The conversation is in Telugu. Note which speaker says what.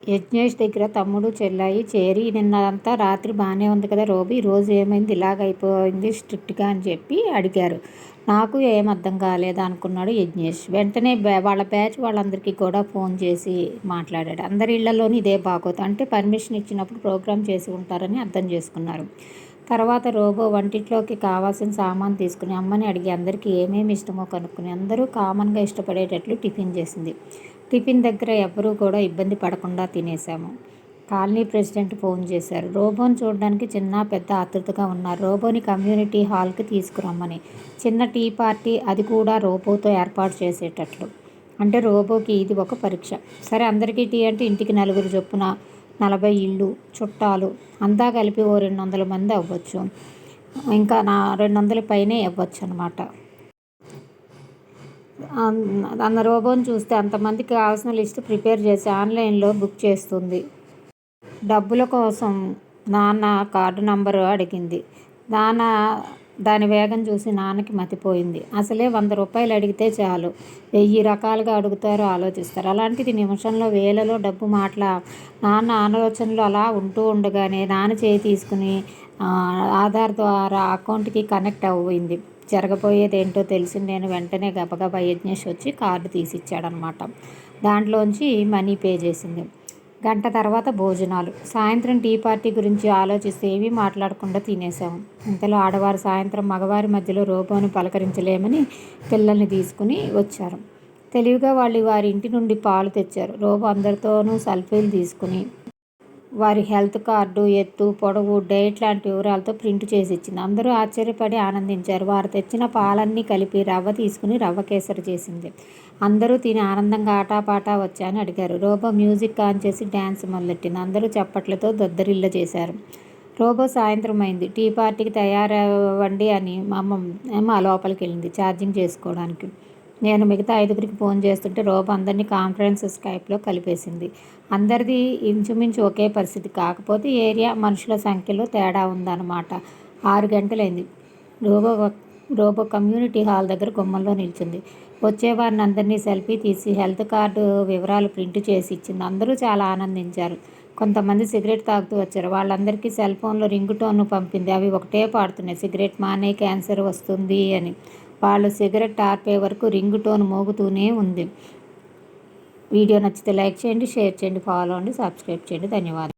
Speaker 1: యజ్ఞేష్ దగ్గర తమ్ముడు చెల్లాయి చేరి నిన్నంతా రాత్రి బాగానే ఉంది కదా రోబీ, రోజు ఏమైంది ఇలాగైపోయింది స్ట్రిక్ట్గా అని చెప్పి అడిగారు. నాకు ఏం అర్థం కాలేదు అనుకున్నాడు యజ్ఞేష్. వెంటనే వాళ్ళ బ్యాచ్ వాళ్ళందరికీ కూడా ఫోన్ చేసి మాట్లాడాడు. అందరి ఇళ్లలోని ఇదే బాగోదు, అంటే పర్మిషన్ ఇచ్చినప్పుడు ప్రోగ్రామ్ చేసి ఉంటారని అర్థం చేసుకున్నారు. తర్వాత రోబో వంటింట్లోకి కావాల్సిన సామాన్ తీసుకుని అమ్మని అడిగి అందరికీ ఏమేమి ఇష్టమో కనుక్కుని అందరూ కామన్గా ఇష్టపడేటట్లు టిఫిన్ చేసింది. టిఫిన్ దగ్గర ఎవ్వరూ కూడా ఇబ్బంది పడకుండా తినేశాము. కాలనీ ప్రెసిడెంట్ ఫోన్ చేశారు. రోబోని చూడడానికి చిన్న పెద్ద ఆతృతగా ఉన్నారు. రోబోని కమ్యూనిటీ హాల్కి తీసుకురమ్మని. చిన్న టీ పార్టీ, అది కూడా రోబోతో ఏర్పాటు చేసేటట్లు. అంటే రోబోకి ఇది ఒక పరీక్ష. సరే, అందరికీ టీ అంటే ఇంటికి 4 చొప్పున 40 ఇళ్ళు చుట్టాలు అంతా కలిపి ఓ 200 మంది అవ్వచ్చు. ఇంకా 200 పైనే అవ్వచ్చు అన్నమాట. అన్న రోబోని చూస్తే అంతమందికి కావాల్సిన లిస్ట్ ప్రిపేర్ చేసి ఆన్లైన్లో బుక్ చేస్తుంది. డబ్బుల కోసం నాన్న కార్డు నంబరు అడిగింది. దాని వేగం చూసి నాన్నకి మతిపోయింది. అసలే 100 రూపాయలు అడిగితే చాలు 1000 రకాలుగా అడుగుతారో ఆలోచిస్తారు. అలాంటిది నిమిషంలో వేలలో డబ్బు మాటల. నాన్న ఆలోచనలు అలా ఉంటూ ఉండగానే నాన్న చేయి తీసుకుని ఆధార్ ద్వారా అకౌంట్కి కనెక్ట్ అయింది. జరగబోయేదేంటో తెలిసి నేను వెంటనే గబగబా యజ్ఞేష్ వచ్చి కార్డు తీసిచ్చాడనమాట. దాంట్లోంచి మనీ పే చేసింది. గంట తర్వాత భోజనాలు. సాయంత్రం టీ పార్టీ గురించి ఆలోచిస్తే ఏమీ మాట్లాడకుండా తినేసాము. ఇంతలో ఆడవారు సాయంత్రం మగవారి మధ్యలో రోబోను పలకరించలేమని పిల్లల్ని తీసుకుని వచ్చారు. తెలివిగా వాళ్ళు వారి ఇంటి నుండి పాలు తెచ్చారు. రోబో అందరితోనూ సెల్ఫీలు తీసుకుని వారి హెల్త్ కార్డు, ఎత్తు, పొడవు, డైట్ లాంటి వివరాలతో ప్రింట్ చేసి ఇచ్చింది. అందరూ ఆశ్చర్యపడి ఆనందించారు. వారు తెచ్చిన పాలన్నీ కలిపి రవ్వ తీసుకుని రవ్వ కేసరి చేసింది. అందరూ తిని ఆనందంగా ఆటాపాటా వచ్చా అని అడిగారు. రోబో మ్యూజిక్ ఆన్ చేసి డ్యాన్స్ మొదలెట్టింది. అందరూ చప్పట్లతో దద్దరిల్ల చేశారు. రోబో సాయంత్రం అయింది. టీ పార్టీకి తయారవ్వండి అని అమ్మ లోపలికి వెళ్ళింది ఛార్జింగ్ చేసుకోవడానికి. నేను మిగతా 5గురికి ఫోన్ చేస్తుంటే రోబో అందరినీ కాన్ఫరెన్స్ స్కైప్లో కలిపేసింది. అందరిది ఇంచుమించు ఒకే పరిస్థితి, కాకపోతే ఏరియా, మనుషుల సంఖ్యలో తేడా ఉందన్నమాట. 6 గంటలైంది. రోబో కమ్యూనిటీ హాల్ దగ్గర గుమ్మంలో నిల్చుంది. వచ్చేవారిని అందరినీ సెల్ఫీ తీసి హెల్త్ కార్డు వివరాలు ప్రింట్ చేసి ఇచ్చింది. అందరూ చాలా ఆనందించారు. కొంతమంది సిగరెట్ తాగుతూ వచ్చారు. వాళ్ళందరికీ సెల్ ఫోన్లో రింగ్ టోన్ పంపింది. అవి ఒకటే పాడుతున్నాయి, సిగరెట్ మానే క్యాన్సర్ వస్తుంది అని. వాళ్ళు సిగరెట్ ఆర్పే వరకు రింగ్ టోన్ మోగుతూనే ఉంది. వీడియో నచ్చితే లైక్ చేయండి, షేర్ చేయండి, ఫాలో అవ్వండి, సబ్స్క్రైబ్ చేయండి. ధన్యవాదాలు.